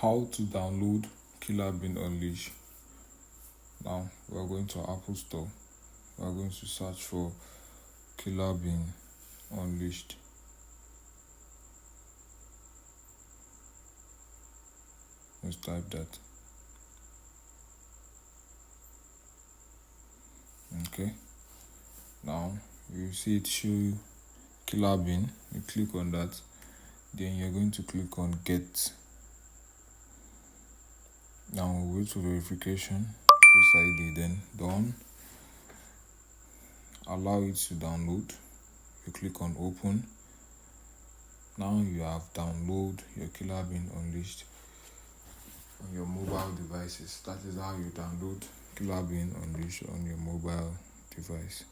how to download Killerbean Unleashed. Now we are going to Apple Store. We are going to search for Killerbean Unleashed. Let's type that. Okay. Now you see it show you Killerbean. You click on that. Then you're going to click on Get. Now we'll wait for verification. Press ID, then done. Allow it to download. You click on Open. Now you have downloaded your Killerbean Unleashed on your mobile devices. That is how you download Killerbean Unleashed on your mobile device.